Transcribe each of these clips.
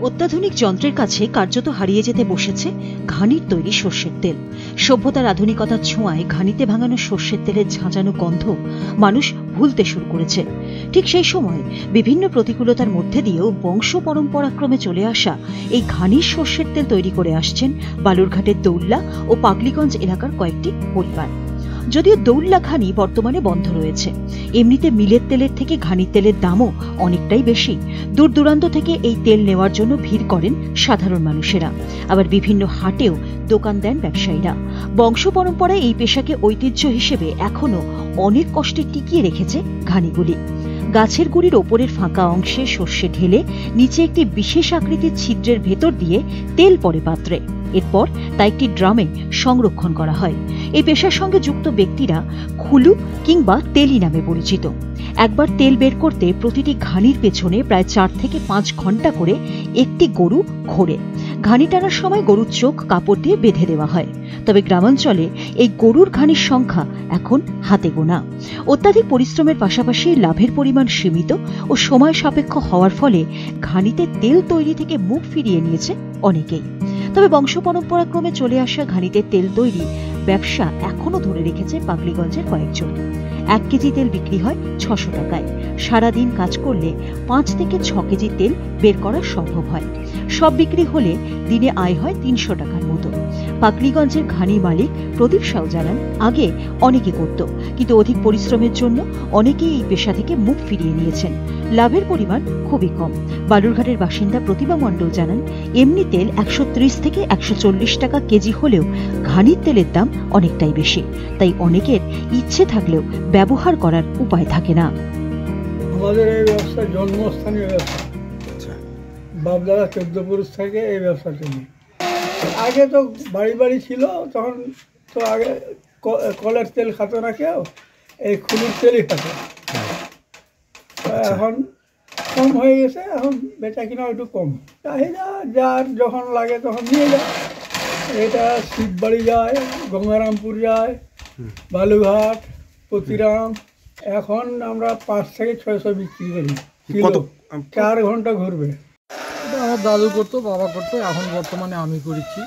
অত্যাধুনিক যন্ত্রের কাছে কার্যত হারিয়ে যেতে বসেছে ঘানির তৈরি সর্ষের তেল। সভ্যতার আধুনিকতার ছোঁয়ায় ঘানিতে ভাঙানো সর্ষের তেলের ঝাঁঝানো গন্ধ মানুষ ভুলতে শুরু করেছে। ঠিক সেই সময় বিভিন্ন প্রতিকূলতার মধ্যে দিয়েও বংশ পরম্পরাক্রমে চলে আসা এই ঘানির সর্ষের তেল তৈরি করে আসছেন বালুরঘাটের দৌল্লা ও পাগলিগঞ্জ এলাকার কয়েকটি পরিবার। যদিও দৌল্লা ঘানি বর্তমানে বন্ধ রয়েছে, এমনিতে মিলের তেলের থেকে ঘানির তেলের দামও অনেকটাই বেশি। দূর দূরান্ত থেকে এই তেল নেওয়ার জন্য ভিড় করেন সাধারণ মানুষেরা, আবার বিভিন্ন হাটেও দোকান দেন ব্যবসায়ীরা। বংশ পরম্পরায় এই পেশাকে ঐতিহ্য হিসেবে এখনো অনেক কষ্টে টিকিয়ে রেখেছে ঘানিগুলি। গাছের গুড়ির ওপরের ফাঁকা অংশে সর্ষে ঢেলে নিচে একটি বিশেষ আকৃতির ছিদ্রের ভেতর দিয়ে তেল পড়ে পাত্রে, এরপর তা একটি ড্রামে সংরক্ষণ করা হয়। এই পেশার সঙ্গে যুক্ত ব্যক্তিরা খুলু কিংবা তেলি নামে পরিচিত। একবার তেল বের করতে প্রতিটি ঘানির পেছনে প্রায় 4 থেকে 5 ঘন্টা করে একটি গরু ঘোরে। ঘানি টানার সময় গরুর চোখ কাপড় দিয়ে বেঁধে দেওয়া হয়। তবে গ্রামাঞ্চলে এই গরুর ঘানির সংখ্যা এখন হাতে গোনা। অত্যাধিক পরিশ্রমের পাশাপাশি লাভের পরিমাণ সীমিত ও সময় সাপেক্ষ হওয়ার ফলে ঘানিতে তেল তৈরি থেকে মুখ ফিরিয়ে নিয়েছে অনেকেই। তবে বংশ পরম্পরাক্রমে চলে আসা ঘানিতে তেল তৈরি ব্যবসা এখনো ধরে রেখেছে পাগলিগঞ্জের কয়েকজন। 1 কেজি তেল বিক্রি হয় 600 টাকায়। সারাদিন কাজ করলে 5 থেকে 6 কেজি তেল বের করা সম্ভব হয়। সব বিক্রি হলে দিনে আয় হয় 300 টাকার মতো। পাগলিগঞ্জের ঘানি মালিক প্রদীপ সাউ জানান, আগে অনেকে করত, কিন্তু অধিক পরিশ্রমের জন্য অনেকেই এই পেশা থেকে মুখ ফিরিয়ে নিয়েছেন। লাভের পরিমাণ খুবই কম। বালুরঘাটের বাসিন্দা প্রতিভা মণ্ডল জানান, এমনি তেল 130 থেকে 140 টাকা কেজি হলেও ঘানির তেলের দাম অনেকটাই বেশি, তাই অনেকের ইচ্ছে থাকলেও ব্যবহার করার উপায় থাকে না। আমাদের এই ব্যবসা জন্মস্থানীয় ব্যবসা, বাপদাদা 14 পুরুষ থেকে এই ব্যবসা চলি। আগে তো বাড়ি বাড়ি ছিল, তখন তো আগে কলের তেল খাতো না কেউ, এই খুলির তেলই খাতো। এখন কম হয়ে গেছে, এখন বেচা কিনা একটু কম। চাহিদা যার যখন লাগে তখন নিয়ে যায়। এটা শিববাড়ি যায়, গঙ্গারামপুর যায়, বালুঘাট, প্রতিরাম। এখন আমরা 5 থেকে 600 বিক্রি করি। 4 ঘন্টা ঘুরবে। আমার দাদু করতো, বাবা করতো, এখন বর্তমানে আমি করেছি।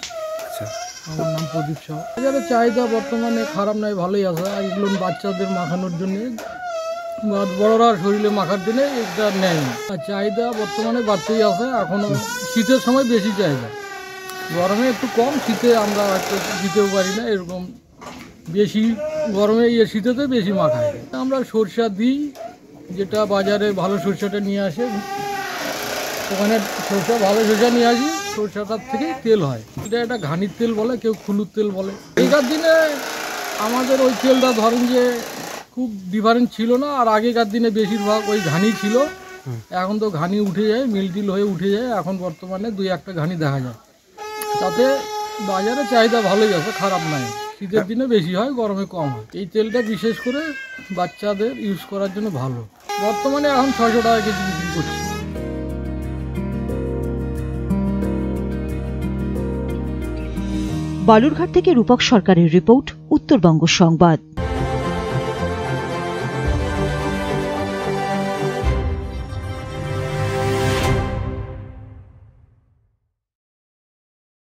আমার নাম প্রদীপ সাউ। বাজারে চাহিদা বর্তমানে খারাপ নয়, ভালোই আছে। এগুলো বাচ্চাদের মাখানোর জন্য, বড়রা শরীরে মাখার জন্য এটা নেয়। চাহিদা বর্তমানে বাড়তেই আছে। এখনো শীতের সময় বেশি চাহিদা, গরমে একটু কম। শীতে আমরা হয়তো দিতেও পারি না, এরকম বেশি গরমে শীতেতে বেশি মাখায়। আমরা সরষা দিই, যেটা বাজারে ভালো সরষাটা নিয়ে আসে, ওখানে সরষা ভালো সরষা নিয়ে আসি, সরষাটার থেকেই তেল হয়। এটা একটা ঘানির তেল বলে, কেউ খুলুর তেল বলে। আগেকার দিনে আমাদের ওই তেলটা ধরেন যে খুব ডিফারেন্স ছিল না, আর আগেকার দিনে বেশিরভাগ ওই ঘানি ছিল। এখন তো ঘানি উঠে যায়, মিল টিল হয়ে উঠে যায়। এখন বর্তমানে 2-1টা ঘানি দেখা যায়। তাতে বাজারে চাহিদা ভালোই আছে, খারাপ নাই। শীতের দিনে বেশি হয়, গরমে কম হয়। এই তেলটা বিশেষ করে বাচ্চাদের ইউজ করার জন্য ভালো। বর্তমানে এখন 600 টাকা কেজি বিক্রি করছি। বালুরঘাট থেকে রূপক সরকারের রিপোর্ট, উত্তরবঙ্গ সংবাদ।